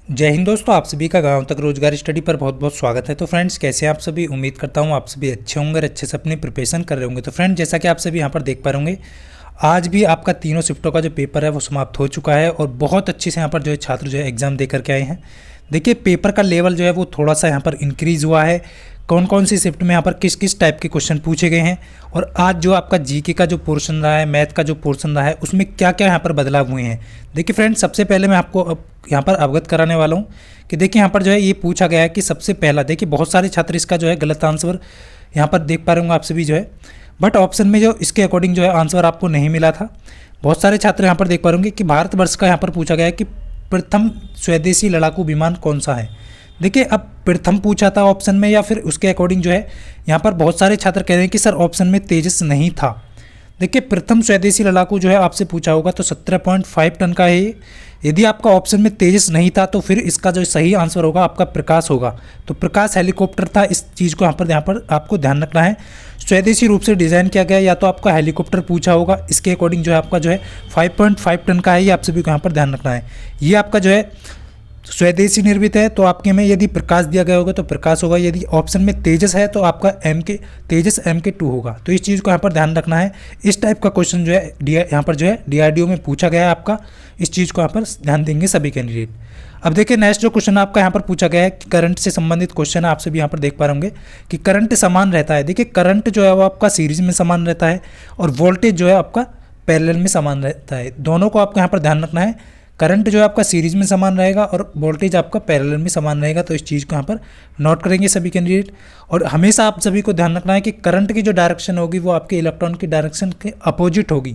जय हिंद दोस्तों, आप सभी का गांव तक रोजगार स्टडी पर बहुत बहुत स्वागत है। तो फ्रेंड्स, कैसे हैं आप सभी। उम्मीद करता हूं आप सभी अच्छे होंगे और अच्छे से अपनी प्रिपरेशन कर रहे होंगे। तो फ्रेंड्स, जैसा कि आप सभी यहां पर देख पा रहे होंगे, आज भी आपका तीनों शिफ्टों का जो पेपर है वो समाप्त हो चुका है और बहुत अच्छे से यहाँ पर जो है छात्र जो है एग्जाम दे करके आए हैं। देखिए, पेपर का लेवल जो है वो थोड़ा सा यहाँ पर इंक्रीज़ हुआ है। कौन कौन सी शिफ्ट में यहाँ पर किस किस टाइप के क्वेश्चन पूछे गए हैं और आज जो आपका जीके का जो पोर्शन रहा है, मैथ का जो पोर्शन रहा है, उसमें क्या क्या यहाँ पर बदलाव हुए हैं। देखिए फ्रेंड्स, सबसे पहले मैं आपको अब यहाँ पर अवगत कराने वाला हूँ कि देखिए यहाँ पर जो है ये पूछा गया है कि सबसे पहला, देखिए बहुत सारे छात्र इसका जो है गलत आंसर यहाँ पर देख पा रहे होंगे आप सभी जो है, बट ऑप्शन में जो इसके अकॉर्डिंग जो है आंसर आपको नहीं मिला था। बहुत सारे छात्र यहाँ पर देख पा रहे होंगे कि भारतवर्ष का यहाँ पर पूछा गया है कि प्रथम स्वदेशी लड़ाकू विमान कौन सा है। देखिए, अब प्रथम पूछा था ऑप्शन में या फिर उसके अकॉर्डिंग जो है यहाँ पर बहुत सारे छात्र कह रहे हैं कि सर ऑप्शन में तेजस नहीं था। देखिए, प्रथम स्वदेशी लड़ाकू जो है आपसे पूछा होगा तो 17.5 टन का है ये। यदि आपका ऑप्शन में तेजस नहीं था तो फिर इसका जो सही आंसर होगा आपका प्रकाश होगा। तो प्रकाश हेलीकॉप्टर था। इस चीज़ को यहाँ पर आपको ध्यान रखना है। स्वदेशी रूप से डिज़ाइन किया गया, या तो आपका हेलीकॉप्टर पूछा होगा, इसके अकॉर्डिंग जो है आपका जो है 5.5 टन का है। ये आप सभी को यहाँ पर ध्यान रखना है। ये आपका जो है स्वदेशी निर्मित है, तो आपके में यदि प्रकाश दिया गया होगा तो प्रकाश होगा। यदि ऑप्शन में तेजस है तो आपका तेजस MK2 होगा। तो इस चीज़ को यहाँ पर ध्यान रखना है। इस टाइप का क्वेश्चन जो है यहाँ पर जो है DRDO में पूछा गया है आपका। इस चीज़ को यहाँ पर ध्यान देंगे सभी कैंडिडेट। अब देखिए, नेक्स्ट जो क्वेश्चन आपका यहाँ पर पूछा गया है कि करंट से संबंधित क्वेश्चन है। आप सभी यहाँ पर देख पा रहे होंगे कि करंट समान रहता है। देखिए, करंट जो है वो आपका सीरीज में समान रहता है और वोल्टेज जो है आपका पैरेलल में समान रहता है। दोनों को आपको यहाँ पर ध्यान रखना है। करंट जो है आपका सीरीज में समान रहेगा और वोल्टेज आपका पैरेलल में समान रहेगा। तो इस चीज़ को यहाँ पर नोट करेंगे सभी कैंडिडेट। और हमेशा आप सभी को ध्यान रखना है कि करंट की जो डायरेक्शन होगी वो आपके इलेक्ट्रॉन की डायरेक्शन के अपोजिट होगी।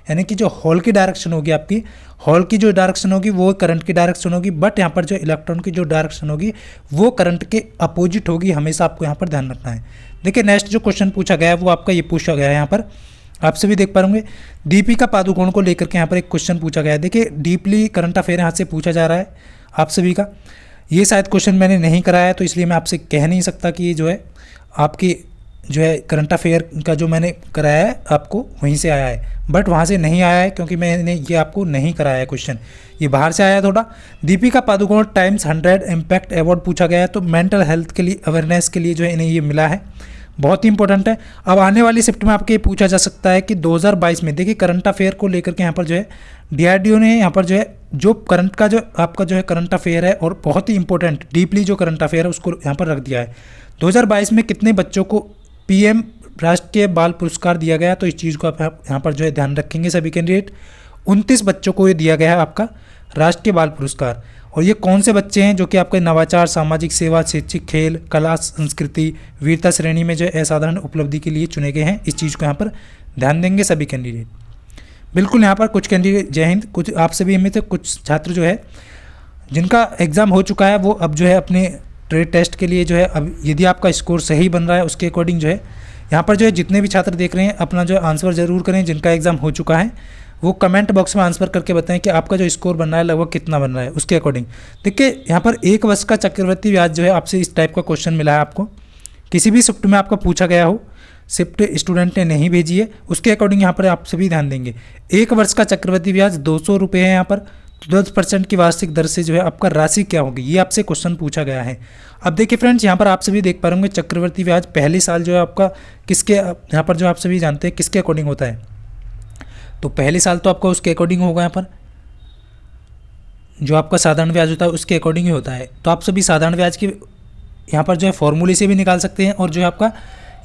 यानी कि जो हॉल की डायरेक्शन होगी, आपकी हॉल की जो डायरेक्शन होगी वो करंट की डायरेक्शन होगी, बट यहाँ पर जो इलेक्ट्रॉन की जो डायरेक्शन होगी वो करंट के अपोजिट होगी। हमेशा आपको यहाँ पर ध्यान रखना है। देखिए, नेक्स्ट जो क्वेश्चन पूछा गया है वो आपका ये पूछा गया है यहाँ पर। आप सभी देख पा होंगे, दीपिका पादुकोण को लेकर के यहाँ पर एक क्वेश्चन पूछा गया है। देखिए, डीपली करंट अफेयर यहाँ से पूछा जा रहा है आप सभी का। ये शायद क्वेश्चन मैंने नहीं कराया है तो इसलिए मैं आपसे कह नहीं सकता कि ये जो है आपकी जो है करंट अफेयर का जो मैंने कराया है आपको वहीं से आया है, बट वहाँ से नहीं आया है क्योंकि मैंने ये आपको नहीं कराया है क्वेश्चन, ये बाहर से आया है थोड़ा। Deepika Padukone times 100 impact award पूछा गया है। तो मेंटल हेल्थ के लिए, अवेयरनेस के लिए जो है इन्हें ये मिला है, बहुत ही इंपॉर्टेंट है। अब आने वाली शिफ्ट में आपके ये पूछा जा सकता है कि 2022 में, देखिए करंट अफेयर को लेकर के यहाँ पर जो है DRDO ने यहाँ पर जो है जो करंट का जो आपका जो है करंट अफेयर है और बहुत ही इंपॉर्टेंट डीपली जो करंट अफेयर है उसको यहाँ पर रख दिया है। 2022 में कितने बच्चों को PM राष्ट्रीय बाल पुरस्कार दिया गया। तो इस चीज़ को आप यहाँ पर जो है ध्यान रखेंगे सभी कैंडिडेट। 29 बच्चों को ये दिया गया है आपका राष्ट्रीय बाल पुरस्कार। और ये कौन से बच्चे हैं जो कि आपके नवाचार, सामाजिक सेवा, शैक्षिक, खेल, कला, संस्कृति, वीरता श्रेणी में जो असाधारण उपलब्धि के लिए चुने गए हैं। इस चीज़ को यहाँ पर ध्यान देंगे सभी कैंडिडेट। बिल्कुल, यहाँ पर कुछ कैंडिडेट, जय हिंद, कुछ आप सभी में से कुछ छात्र जो है जिनका एग्ज़ाम हो चुका है वो अब जो है अपने ट्रेड टेस्ट के लिए जो है, अब यदि आपका स्कोर सही बन रहा है उसके अकॉर्डिंग जो है यहाँ पर जो है जितने भी छात्र देख रहे हैं अपना जो आंसर ज़रूर करें। जिनका एग्ज़ाम हो चुका है वो कमेंट बॉक्स में आंसर करके बताएं कि आपका जो स्कोर बन रहा है लगभग कितना बन रहा है उसके अकॉर्डिंग। देखिए, यहाँ पर 1 वर्ष का चक्रवृद्धि ब्याज जो है आपसे इस टाइप का क्वेश्चन मिला है आपको, किसी भी शिफ्ट में आपका पूछा गया हो, शिफ्ट स्टूडेंट ने नहीं भेजी है, उसके अकॉर्डिंग यहाँ पर आप सभी ध्यान देंगे। 1 वर्ष का चक्रवृद्धि ब्याज 200 रुपये है यहाँ पर। 10% की वार्षिक दर से जो है आपका राशि क्या होगी, ये आपसे क्वेश्चन पूछा गया है। अब देखिए फ्रेंड्स, यहाँ पर आप सभी देख पा रहे होंगे चक्रवृद्धि ब्याज पहले साल जो है आपका किसके, यहाँ पर जो आप सभी जानते हैं किसके अकॉर्डिंग होता है। तो पहले साल तो आपका उसके अकॉर्डिंग होगा, यहाँ पर जो आपका साधारण ब्याज होता है उसके अकॉर्डिंग ही होता है। तो आप सभी साधारण ब्याज की यहाँ पर जो है फॉर्मूले से भी निकाल सकते हैं और जो है आपका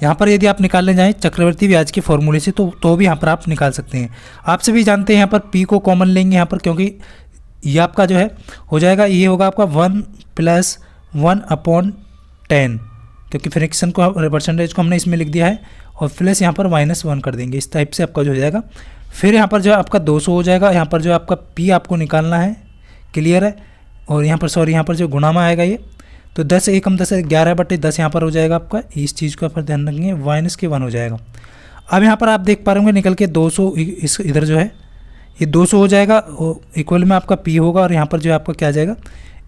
यहाँ पर यदि आप निकालने जाएँ चक्रवृद्धि ब्याज के फॉर्मूले से तो भी यहाँ पर आप निकाल सकते हैं। आप सभी जानते हैं यहाँ पर P को कॉमन लेंगे यहाँ पर, क्योंकि ये आपका जो है हो जाएगा, ये होगा आपका 1 + 1/10, क्योंकि फ्रैक्शन को परसेंटेज को हमने इसमें लिख दिया है, और प्लस यहाँ पर -1 कर देंगे। इस टाइप से आपका जो हो जाएगा। फिर यहाँ पर जो है आपका 200 हो जाएगा। यहाँ पर जो आपका P आपको निकालना है, क्लियर है। और यहाँ पर सॉरी, यहाँ पर जो गुणा में आएगा ये, तो 10 एकम 10 11/10 यहाँ पर हो जाएगा आपका। इस चीज़ को पर ध्यान रखेंगे, -1 हो जाएगा। अब यहाँ पर आप देख पा रहे होंगे निकल के 200 इस इधर जो है ये 200 हो जाएगा, इक्वल में आपका P होगा और यहाँ पर जो है आपका क्या आ जाएगा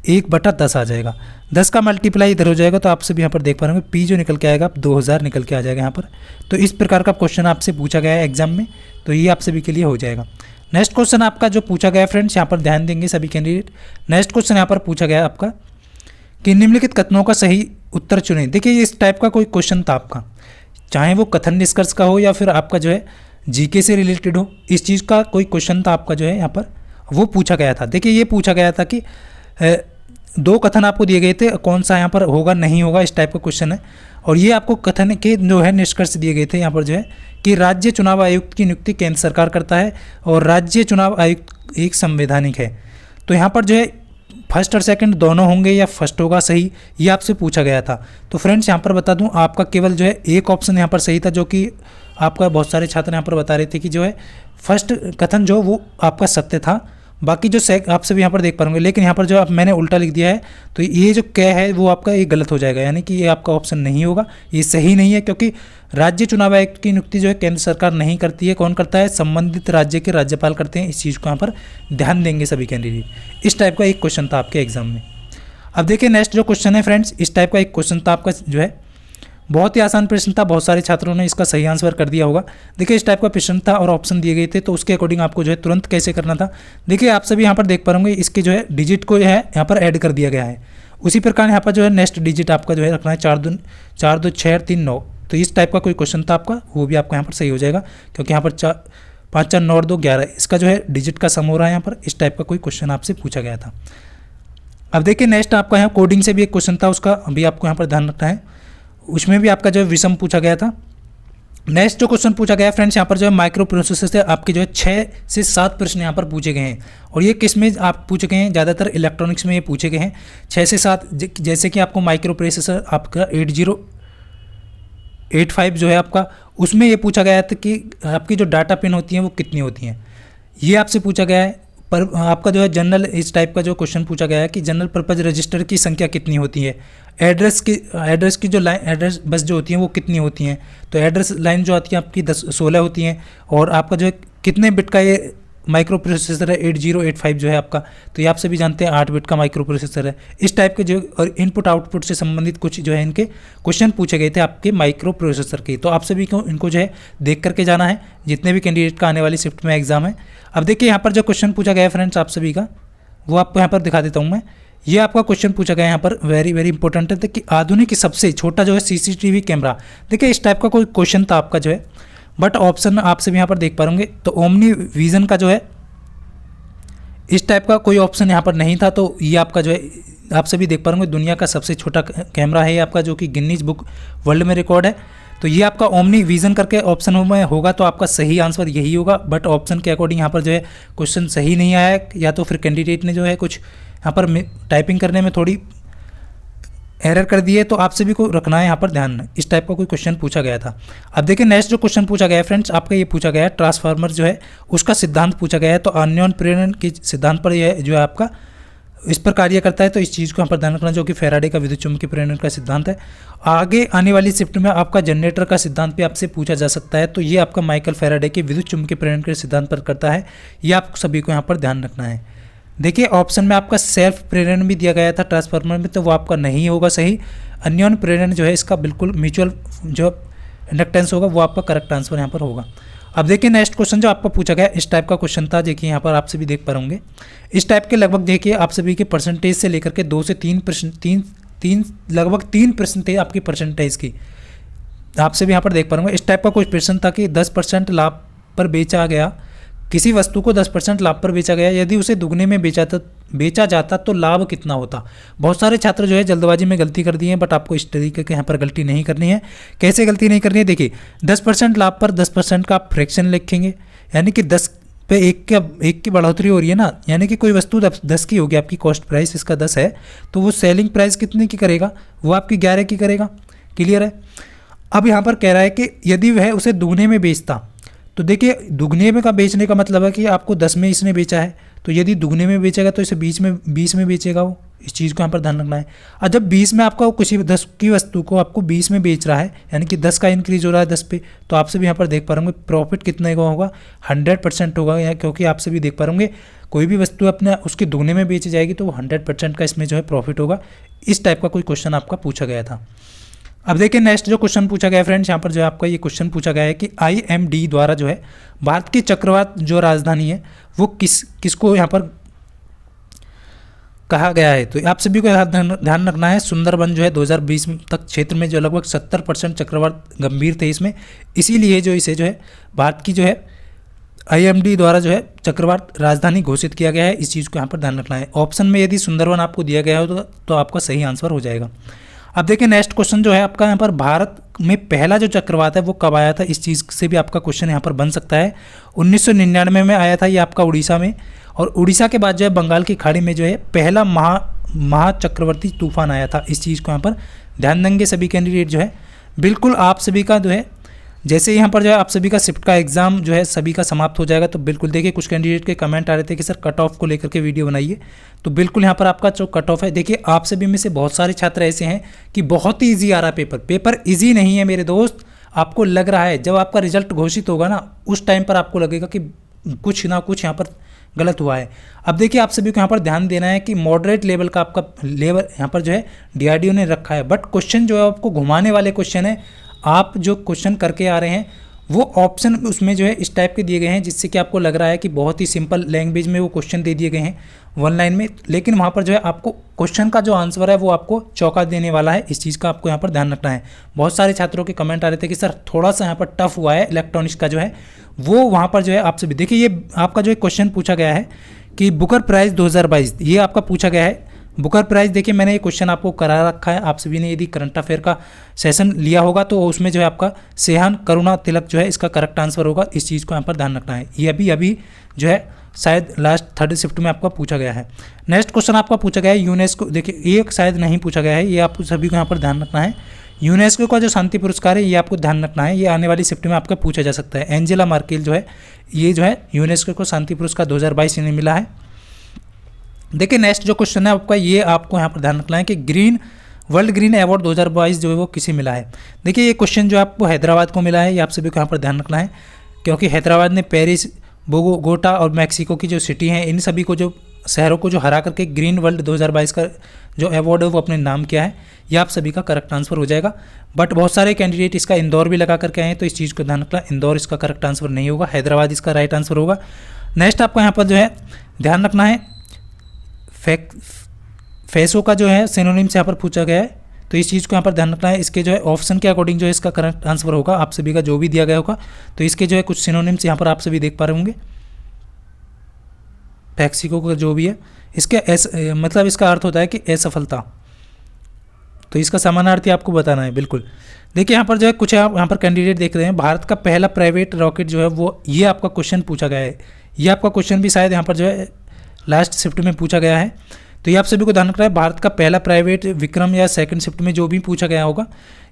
1/10 आ जाएगा। 10 का मल्टीप्लाई इधर हो जाएगा, तो आप सभी यहाँ पर देख पा रहे होंगे P जो निकल के आएगा 2000 निकल के आ जाएगा यहाँ पर। तो इस प्रकार का क्वेश्चन आपसे पूछा गया है एग्जाम में, तो ये आप सभी के लिए हो जाएगा। नेक्स्ट क्वेश्चन आपका जो पूछा गया फ्रेंड्स, यहाँ पर ध्यान देंगे सभी कैंडिडेट। नेक्स्ट क्वेश्चन यहाँ पर पूछा गया आपका कि निम्नलिखित कथनों का सही उत्तर चुनें। देखिए इस टाइप का कोई क्वेश्चन था आपका, चाहे वो कथन निष्कर्ष का हो या फिर आपका जो है जीके से रिलेटेड हो, इस चीज़ का कोई क्वेश्चन था आपका जो है यहाँ पर वो पूछा गया था। देखिए ये पूछा गया था कि दो कथन आपको दिए गए थे, कौन सा यहाँ पर होगा नहीं होगा, इस टाइप का क्वेश्चन है। और ये आपको कथन के जो है निष्कर्ष दिए गए थे यहाँ पर जो है कि राज्य चुनाव आयुक्त की नियुक्ति केंद्र सरकार करता है और राज्य चुनाव आयुक्त एक संवैधानिक है। तो यहाँ पर जो है फर्स्ट और सेकंड दोनों होंगे या फर्स्ट होगा सही, ये आपसे पूछा गया था। तो फ्रेंड्स यहाँ पर बता दूँ आपका केवल जो है एक ऑप्शन यहाँ पर सही था, जो कि आपका बहुत सारे छात्र यहाँ पर बता रहे थे कि जो है फर्स्ट कथन जो वो आपका सत्य था, बाकी जो आप सभी यहाँ पर देख पाएंगे। लेकिन यहाँ पर जो मैंने उल्टा लिख दिया है, तो ये जो क है वो आपका ये गलत हो जाएगा, यानी कि ये आपका ऑप्शन नहीं होगा, ये सही नहीं है। क्योंकि राज्य चुनाव आयुक्त की नियुक्ति जो है केंद्र सरकार नहीं करती है, कौन करता है, संबंधित राज्य के राज्यपाल करते हैं। इस चीज़ को यहाँ पर ध्यान देंगे सभी कैंडिडेट। इस टाइप का एक क्वेश्चन था आपके एग्जाम में। अब देखिए नेक्स्ट जो क्वेश्चन है फ्रेंड्स, इस टाइप का एक क्वेश्चन था आपका जो है बहुत ही आसान प्रश्न था, बहुत सारे छात्रों ने इसका सही आंसर कर दिया होगा। देखिए इस टाइप का प्रश्न था और ऑप्शन दिए गए थे, तो उसके अकॉर्डिंग आपको जो है तुरंत कैसे करना था। देखिए आप सभी यहाँ पर देख पा होंगे, इसके जो है डिजिट को जो है यहाँ पर ऐड कर दिया गया है। उसी प्रकार यहाँ पर जो है नेक्स्ट डिजिट आपका जो है रखना है 4 2 6 3 9। तो इस टाइप का कोई क्वेश्चन था आपका, वो भी आपका यहाँ पर सही हो जाएगा, क्योंकि यहाँ पर 5 4 9 2 11 इसका जो है डिजिट का सम हो रहा है यहाँ पर। इस टाइप का कोई क्वेश्चन आपसे पूछा गया था। अब देखिए नेक्स्ट आपका यहाँ कोडिंग से भी एक क्वेश्चन था, उसका अभी आपको यहाँ पर ध्यान रखना है। उसमें भी आपका जो है विषम पूछा गया था। नेक्स्ट जो क्वेश्चन पूछा गया फ्रेंड्स, यहाँ पर जो है माइक्रो प्रोसेसर से आपके जो है 6 से 7 प्रश्न यहाँ पर पूछे गए हैं। और ये किस में आप पूछे गए हैं, ज़्यादातर इलेक्ट्रॉनिक्स में ये पूछे गए हैं 6 से 7। जैसे कि आपको माइक्रो प्रोसेसर आपका 8085 जो है आपका, उसमें ये पूछा गया था कि आपकी जो डाटा पिन होती हैं वो कितनी होती हैं, ये आपसे पूछा गया है। पर आपका जो है जनरल इस टाइप का जो क्वेश्चन पूछा गया है कि जनरल पर्पज रजिस्टर की संख्या कितनी होती है, एड्रेस की जो लाइन एड्रेस बस जो होती हैं वो कितनी होती हैं। तो एड्रेस लाइन जो आती है आपकी 16 होती हैं। और आपका जो है कितने बिट का ये माइक्रो प्रोसेसर है 8085 जो है आपका, तो ये आप सभी जानते हैं 8 बिट का माइक्रो प्रोसेसर है। इस टाइप के जो और इनपुट आउटपुट से संबंधित कुछ जो है इनके क्वेश्चन पूछे गए थे आपके माइक्रो प्रोसेसर के। तो आप सभी को इनको जो है देख करके जाना है, जितने भी कैंडिडेट का आने वाली शिफ्ट में एग्जाम है। अब देखिए यहाँ पर जो क्वेश्चन पूछा गया है फ्रेंड्स आप सभी का, वो आपको यहाँ पर दिखा देता हूँ मैं। ये आपका क्वेश्चन पूछा गया है यहाँ पर, वेरी वेरी इंपॉर्टेंट है कि आधुनिक सबसे छोटा जो है सीसीटीवी कैमरा। देखिए इस टाइप का कोई क्वेश्चन था आपका जो है, बट ऑप्शन आप सभी यहाँ पर देख पा होंगे। तो ओमनी विजन का जो है इस टाइप का कोई ऑप्शन यहाँ पर नहीं था। तो ये आपका जो है आप सभी देख पा होंगे, दुनिया का सबसे छोटा कैमरा है आपका, जो कि गिनीज बुक वर्ल्ड में रिकॉर्ड है। तो ये आपका ओमनी विजन करके ऑप्शन में होगा, तो आपका सही आंसर यही होगा। बट ऑप्शन के अकॉर्डिंग यहाँ पर जो है क्वेश्चन सही नहीं आया है, या तो फिर कैंडिडेट ने जो है कुछ यहाँ पर टाइपिंग करने में थोड़ी एरर कर दी है। तो आप सभी को रखना है यहाँ पर ध्यान, इस टाइप का कोई क्वेश्चन पूछा गया था। अब देखिए नेक्स्ट जो क्वेश्चन पूछा गया है फ्रेंड्स आपका, ये पूछा गया है ट्रांसफार्मर जो है उसका सिद्धांत पूछा गया है। तो अन्योन प्रेरण के सिद्धांत पर यह जो है आपका इस पर कार्य करता है। तो इस चीज़ को यहाँ पर ध्यान रखना, जो कि फैराडे का विद्युत चुम्बकीय प्रेरण का सिद्धांत है। आगे आने वाली शिफ्ट में आपका जनरेटर का सिद्धांत भी आपसे पूछा जा सकता है। तो ये आपका माइकल फैराडे के विद्युत चुम्बकीय प्रेरण के सिद्धांत पर करता है, ये आप सभी को यहाँ पर ध्यान रखना है। देखिए ऑप्शन में आपका सेल्फ प्रेरण भी दिया गया था ट्रांसफार्मर में, तो वो आपका नहीं होगा सही। अन्योन प्रेरण जो है इसका बिल्कुल म्यूचुअल जो इंडक्टेंस होगा वो आपका करेक्ट आंसर यहाँ पर होगा। अब देखिए नेक्स्ट क्वेश्चन जो आपको पूछा गया इस टाइप का क्वेश्चन था, देखिए यहाँ पर आप सभी देख पा होंगे। इस टाइप के लगभग देखिए आप सभी के परसेंटेज से लेकर के 2 से 3% लगभग 3% थे आपकी परसेंटेज की, आप सभी यहाँ पर देख पा होंगे। इस टाइप का कुछ प्रश्न था कि 10% लाभ पर बेचा गया, किसी वस्तु को 10% लाभ पर बेचा गया, यदि उसे दुगने में बेचा जाता तो लाभ कितना होता। बहुत सारे छात्र जो है जल्दबाजी में गलती कर दी है, बट आपको इस तरीके के यहाँ पर गलती नहीं करनी है। कैसे गलती नहीं करनी है, देखिए 10% लाभ पर 10% का आप फ्रैक्शन लिखेंगे, यानी कि 10 पे 1 की बढ़ोतरी हो रही है ना, यानी कि कोई वस्तु 10 की होगी, आपकी कॉस्ट प्राइस इसका 10 है, तो वो सेलिंग प्राइस कितने की करेगा, वो आपकी 11 की करेगा। क्लियर है। अब यहाँ पर कह रहा है कि यदि वह उसे दुगने में बेचता, तो देखिए दुगने में का बेचने का मतलब है कि आपको 10 में इसने बेचा है, तो यदि दुगने में बेचेगा तो इसे 20 में बेचेगा वो। इस चीज़ को यहाँ पर ध्यान रखना है। और जब 20 में आपका किसी 10 की वस्तु को आपको 20 में बेच रहा है, यानी कि 10 का इंक्रीज हो रहा है 10 पे, तो आप सभी यहाँ पर देख पा रहे होंगे प्रॉफिट कितने का होगा, 100% होगा। क्योंकि आप सभी देख पा रहे होंगे कोई भी वस्तु अपने उसके दुगने में बेची जाएगी तो वो 100% का इसमें जो है प्रॉफिट होगा। इस टाइप का कोई क्वेश्चन आपका पूछा गया था। अब देखिए नेक्स्ट जो क्वेश्चन पूछा गया है फ्रेंड्स, यहाँ पर जो है आपका ये क्वेश्चन पूछा गया है कि IMD द्वारा जो है भारत की चक्रवात जो राजधानी है वो किसको यहाँ पर कहा गया है। तो आप सभी को ध्यान रखना है, सुंदरबन जो है 2020 तक क्षेत्र में जो लगभग 70% चक्रवात गंभीर थे इसमें, इसीलिए जो इसे जो है भारत की जो है IMD द्वारा जो है चक्रवात राजधानी घोषित किया गया है। इस चीज़ को यहाँ पर ध्यान रखना है। ऑप्शन में यदि सुंदरबन आपको दिया गया हो तो आपका सही आंसर हो जाएगा। अब देखिए नेक्स्ट क्वेश्चन जो है आपका यहाँ पर भारत में पहला जो चक्रवात है वो कब आया था, इस चीज़ से भी आपका क्वेश्चन यहाँ पर बन सकता है। 1999 में आया था ये आपका उड़ीसा में, और उड़ीसा के बाद जो है बंगाल की खाड़ी में जो है पहला महाचक्रवर्ती तूफान आया था। इस चीज़ को यहाँ पर ध्यान देंगे सभी कैंडिडेट जो है। बिल्कुल आप सभी का जो है जैसे यहाँ पर जो है आप सभी का शिफ्ट का एग्जाम जो है सभी का समाप्त हो जाएगा, तो बिल्कुल देखिए कुछ कैंडिडेट के कमेंट आ रहे थे कि सर कट ऑफ को लेकर के वीडियो बनाइए, तो बिल्कुल यहाँ पर आपका जो कट ऑफ है, देखिए आप सभी में से बहुत सारे छात्र ऐसे हैं कि बहुत ही ईजी आ रहा है पेपर ईजी नहीं है मेरे दोस्त। आपको लग रहा है जब आपका रिजल्ट घोषित होगा ना उस टाइम पर आपको लगेगा कि कुछ ना कुछ यहाँ पर गलत हुआ है। अब देखिए आप सभी को यहाँ पर ध्यान देना है कि मॉडरेट लेवल का आपका लेवल यहाँ पर जो है DRDO ने रखा है, बट क्वेश्चन जो है आपको घुमाने वाले क्वेश्चन है। आप जो क्वेश्चन करके आ रहे हैं वो ऑप्शन उसमें जो है इस टाइप के दिए गए हैं जिससे कि आपको लग रहा है कि बहुत ही सिंपल लैंग्वेज में वो क्वेश्चन दे दिए गए हैं 1 लाइन में, लेकिन वहाँ पर जो है आपको क्वेश्चन का जो आंसर है वो आपको चौंका देने वाला है। इस चीज़ का आपको यहाँ पर ध्यान रखना है। बहुत सारे छात्रों के कमेंट आ रहे थे कि सर थोड़ा सा यहाँ पर टफ हुआ है इलेक्ट्रॉनिक्स का जो है वो, वहाँ पर जो है आपसे भी देखिए ये आपका जो क्वेश्चन पूछा गया है कि बुकर प्राइज़ 2022 ये आपका पूछा गया है। बुकर प्राइज़ देखिए मैंने ये क्वेश्चन आपको करा रखा है, आप सभी ने यदि करंट अफेयर का सेशन लिया होगा तो उसमें जो है आपका सेहान करुणा तिलक जो है इसका करेक्ट आंसर होगा। इस चीज़ को यहाँ पर ध्यान रखना है। ये अभी जो है शायद लास्ट 3rd शिफ्ट में आपका पूछा गया है। नेक्स्ट क्वेश्चन आपका पूछा गया है यूनेस्को, देखिए ये शायद नहीं पूछा गया है, ये आप सभी को यहाँ पर ध्यान रखना है। यूनेस्को का जो शांति पुरस्कार है ये आपको ध्यान रखना है, ये आने वाली शिफ्ट में आपका पूछा जा सकता है। एंजेला मार्केल जो है ये जो है यूनेस्को को शांति पुरस्कार 2022 में मिला है। देखिए नेक्स्ट जो क्वेश्चन है आपका ये आपको यहाँ पर ध्यान रखना है कि वर्ल्ड ग्रीन अवार्ड 2022 जो है वो किसे मिला है। देखिए ये क्वेश्चन जो आपको हैदराबाद को मिला है, ये आप सभी को यहाँ पर ध्यान रखना है, क्योंकि हैदराबाद ने पेरिस, बोगोटा और मैक्सिको की जो सिटी हैं इन सभी को जो शहरों को जो हरा करके ग्रीन वर्ल्ड 2022 का जो अवार्ड है वो अपने नाम किया है। ये आप सभी का करेक्ट आंसर हो जाएगा। बट बहुत सारे कैंडिडेट इसका इंदौर भी लगा करके आए हैं, तो इस चीज़ को ध्यान रखना, इंदौर इसका करेक्ट आंसर नहीं होगा, हैदराबाद इसका राइट आंसर होगा। नेक्स्ट आपको यहाँ पर जो है ध्यान रखना है फेसो का जो है सिनोनिम से यहाँ पर पूछा गया है, तो इस चीज़ को यहाँ पर ध्यान रखना है। इसके जो है ऑप्शन के अकॉर्डिंग जो है इसका करेक्ट आंसर होगा, आप सभी का जो भी दिया गया होगा, तो इसके जो है कुछ सिनोनिम्स यहाँ पर आप सभी देख पा रहे होंगे। फैक्सिको का जो भी है इसके मतलब इसका अर्थ होता है कि असफलता, तो इसका समानार्थी आपको बताना है। बिल्कुल देखिए यहाँ पर जो है कुछ आप यहाँ पर कैंडिडेट देख रहे हैं, भारत का पहला प्राइवेट रॉकेट जो है वो ये आपका क्वेश्चन पूछा गया है। ये आपका क्वेश्चन भी शायद यहाँ पर जो है लास्ट शिफ्ट में पूछा गया है, तो ये आप सभी को ध्यान रखना है। भारत का पहला प्राइवेट विक्रम या 2nd शिफ्ट में जो भी पूछा गया होगा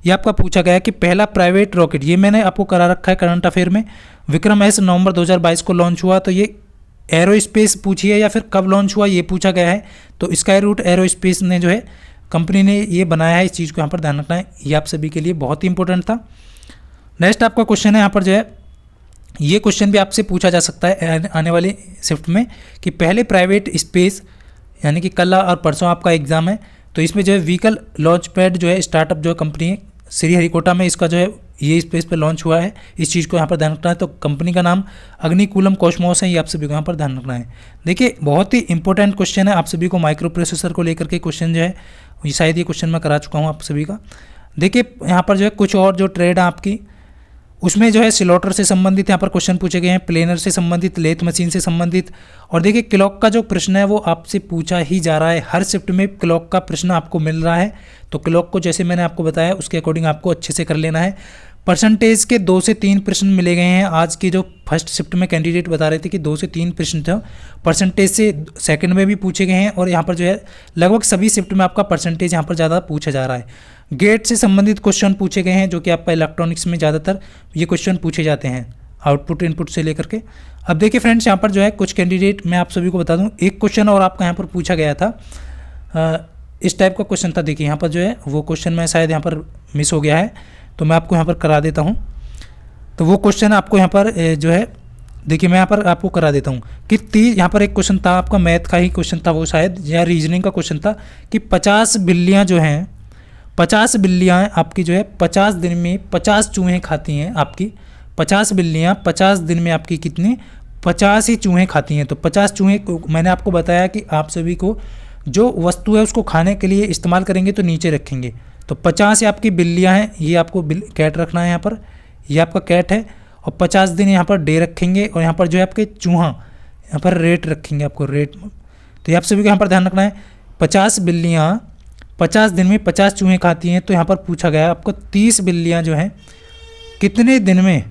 ये आपका पूछा गया है कि पहला प्राइवेट रॉकेट, ये मैंने आपको करा रखा है करंट अफेयर में। विक्रम S नवंबर 2022 को लॉन्च हुआ, तो ये एरोस्पेस पूछिए या फिर कब लॉन्च हुआ ये पूछा गया है, तो स्काई रूट एरोस्पेस ने जो है कंपनी ने ये बनाया है। इस चीज़ को यहाँ पर ध्यान रखना है, ये आप सभी के लिए बहुत ही इंपॉर्टेंट था। नेक्स्ट आपका क्वेश्चन है यहाँ पर जो है ये क्वेश्चन भी आपसे पूछा जा सकता है आने वाली शिफ्ट में कि पहले प्राइवेट स्पेस, यानी कि कल और परसों आपका एग्जाम है, तो इसमें जो है व्हीकल लॉन्च पैड जो है स्टार्टअप जो कंपनी है श्रीहरिकोटा में, इसका जो है ये स्पेस पे लॉन्च हुआ है। इस चीज़ को यहाँ पर ध्यान रखना है। तो कंपनी का नाम अग्निकूलम कॉस्मोस है, ये आप सभी को यहाँ पर ध्यान रखना है। देखिए बहुत ही इंपॉर्टेंट क्वेश्चन है, आप सभी को माइक्रो प्रोसेसर को लेकर के क्वेश्चन जो है शायद ये क्वेश्चन मैं करा चुका हूँ आप सभी का। देखिए यहाँ पर जो है कुछ और जो ट्रेड है आपकी उसमें जो है स्लॉटर से संबंधित यहाँ पर क्वेश्चन पूछे गए हैं, प्लेनर से संबंधित, लेथ मशीन से संबंधित, और देखिए क्लॉक का जो प्रश्न है वो आपसे पूछा ही जा रहा है। हर शिफ्ट में क्लॉक का प्रश्न आपको मिल रहा है, तो क्लॉक को जैसे मैंने आपको बताया उसके अकॉर्डिंग आपको अच्छे से कर लेना है। परसेंटेज के 2 से 3 प्रश्न मिले गए हैं। आज की जो फर्स्ट शिफ्ट में कैंडिडेट बता रहे थे कि 2 से 3 प्रश्न थे, परसेंटेज से सेकंड में भी पूछे गए हैं, और यहाँ पर जो है लगभग सभी शिफ्ट में आपका परसेंटेज यहाँ पर ज़्यादा पूछा जा रहा है। गेट से संबंधित क्वेश्चन पूछे गए हैं, जो कि आपका इलेक्ट्रॉनिक्स में ज़्यादातर ये क्वेश्चन पूछे जाते हैं आउटपुट इनपुट से लेकर के। अब देखिए फ्रेंड्स यहाँ पर जो है कुछ कैंडिडेट मैं आप सभी को बता दूँ, एक क्वेश्चन और आपका यहाँ पर पूछा गया था, इस टाइप का क्वेश्चन था। देखिए यहाँ पर जो है वो क्वेश्चन मैं शायद यहाँ पर मिस हो गया है, तो मैं आपको यहाँ पर करा देता हूँ। तो वो क्वेश्चन आपको यहाँ पर जो है देखिए मैं यहाँ पर आपको करा देता हूँ कि यहाँ पर एक क्वेश्चन था आपका मैथ का ही क्वेश्चन था वो शायद, या रीजनिंग का क्वेश्चन था कि 50 बिल्लियाँ जो हैं 50 बिल्लियाँ आपकी जो है 50 दिन में 50 चूहे खाती हैं आपकी। 50 बिल्लियाँ 50 दिन में आपकी कितनी 50 ही चूहे खाती हैं। तो 50 चूहे को मैंने आपको बताया कि आप सभी को जो वस्तु है उसको खाने के लिए इस्तेमाल करेंगे तो नीचे रखेंगे। तो 50 आपकी बिल्लियाँ हैं, ये आपको कैट रखना है यहाँ पर, ये आपका कैट है। और 50 दिन यहाँ पर डे रखेंगे और यहाँ पर जो है आपके चूहा यहाँ पर रेट रखेंगे, आपको रेट। तो ये आप सभी को यहाँ पर ध्यान रखना है। 50 बिल्लियाँ 50 दिन में 50 चूहे खाती हैं। तो यहाँ पर पूछा गया है आपको 30 बिल्लियाँ जो हैं कितने दिन में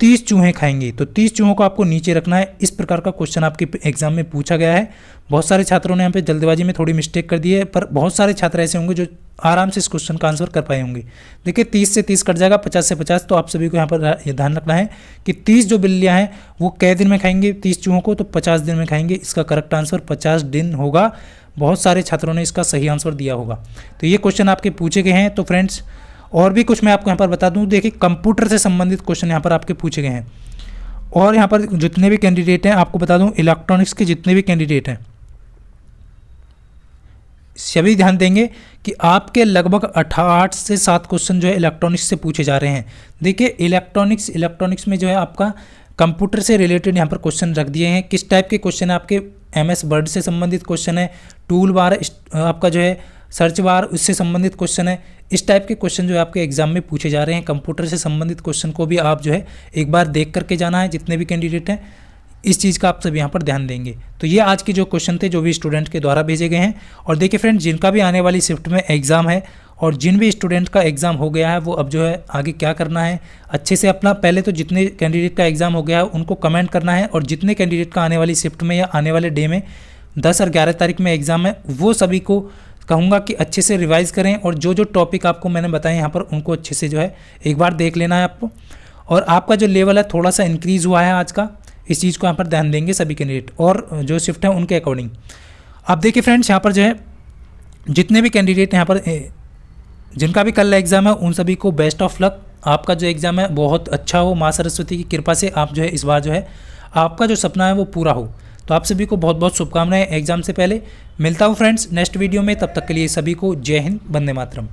30 चूहे खाएंगी। तो 30 चूहों को आपको नीचे रखना है। इस प्रकार का क्वेश्चन आपके एग्जाम में पूछा गया है। बहुत सारे छात्रों ने यहाँ पे जल्दबाजी में थोड़ी मिस्टेक कर दी है, पर बहुत सारे छात्र ऐसे होंगे जो आराम से इस क्वेश्चन का आंसर कर पाए होंगे। देखिए 30 से 30 कट जाएगा, 50 से 50। तो आप सभी को यहाँ पर ये ध्यान रखना है कि 30 जो बिल्लियाँ हैं वो कै दिन में खाएंगे 30 चूहों को, तो 50 दिन में खाएंगे। इसका करेक्ट आंसर 50 दिन होगा। बहुत सारे छात्रों ने इसका सही आंसर दिया होगा। तो ये क्वेश्चन आपके पूछे गए हैं। तो फ्रेंड्स और भी कुछ मैं आपको यहाँ पर बता दूँ। देखिए कंप्यूटर से संबंधित क्वेश्चन यहाँ पर आपके पूछे गए हैं। और यहाँ पर जितने भी कैंडिडेट हैं आपको बता दूं, इलेक्ट्रॉनिक्स के जितने भी कैंडिडेट हैं सभी ध्यान देंगे कि आपके लगभग 8 से 7 क्वेश्चन जो है इलेक्ट्रॉनिक्स से पूछे जा रहे हैं। देखिए इलेक्ट्रॉनिक्स में जो है आपका कंप्यूटर से रिलेटेड यहाँ पर क्वेश्चन रख दिए हैं। किस टाइप के क्वेश्चन है आपके, MS वर्ड से संबंधित क्वेश्चन है, टूल बार आपका जो है सर्च बार उससे संबंधित क्वेश्चन है। इस टाइप के क्वेश्चन जो है आपके एग्जाम में पूछे जा रहे हैं। कंप्यूटर से संबंधित क्वेश्चन को भी आप जो है एक बार देख करके जाना है। जितने भी कैंडिडेट हैं इस चीज़ का आप सब यहाँ पर ध्यान देंगे। तो ये आज के जो क्वेश्चन थे जो भी स्टूडेंट के द्वारा भेजे गए हैं। और देखिए फ्रेंड्स जिनका भी आने वाली शिफ्ट में एग्ज़ाम है और जिन भी स्टूडेंट का एग्ज़ाम हो गया है वो अब जो है आगे क्या करना है अच्छे से अपना, पहले तो जितने कैंडिडेट का एग्ज़ाम हो गया है उनको कमेंट करना है। और जितने कैंडिडेट का आने वाली शिफ्ट में या आने वाले डे में 10 और 11 तारीख में एग्ज़ाम है वो सभी को कहूँगा कि अच्छे से रिवाइज़ करें। और जो जो टॉपिक आपको मैंने बताए यहाँ पर उनको अच्छे से जो है एक बार देख लेना है आपको। और आपका जो लेवल है थोड़ा सा इंक्रीज़ हुआ है आज का, इस चीज़ को यहाँ पर ध्यान देंगे सभी कैंडिडेट और जो शिफ्ट है उनके अकॉर्डिंग। अब देखिए फ्रेंड्स यहाँ पर जो है जितने भी कैंडिडेट यहाँ पर जिनका भी कल एग्ज़ाम है उन सभी को बेस्ट ऑफ लक। आपका जो एग्ज़ाम है बहुत अच्छा हो, माँ सरस्वती की कृपा से आप जो है इस बार जो है आपका जो सपना है वो पूरा हो। तो आप सभी को बहुत बहुत शुभकामनाएं एग्जाम से पहले। मिलता हूँ फ्रेंड्स नेक्स्ट वीडियो में, तब तक के लिए सभी को जय हिंद, वंदे मातरम।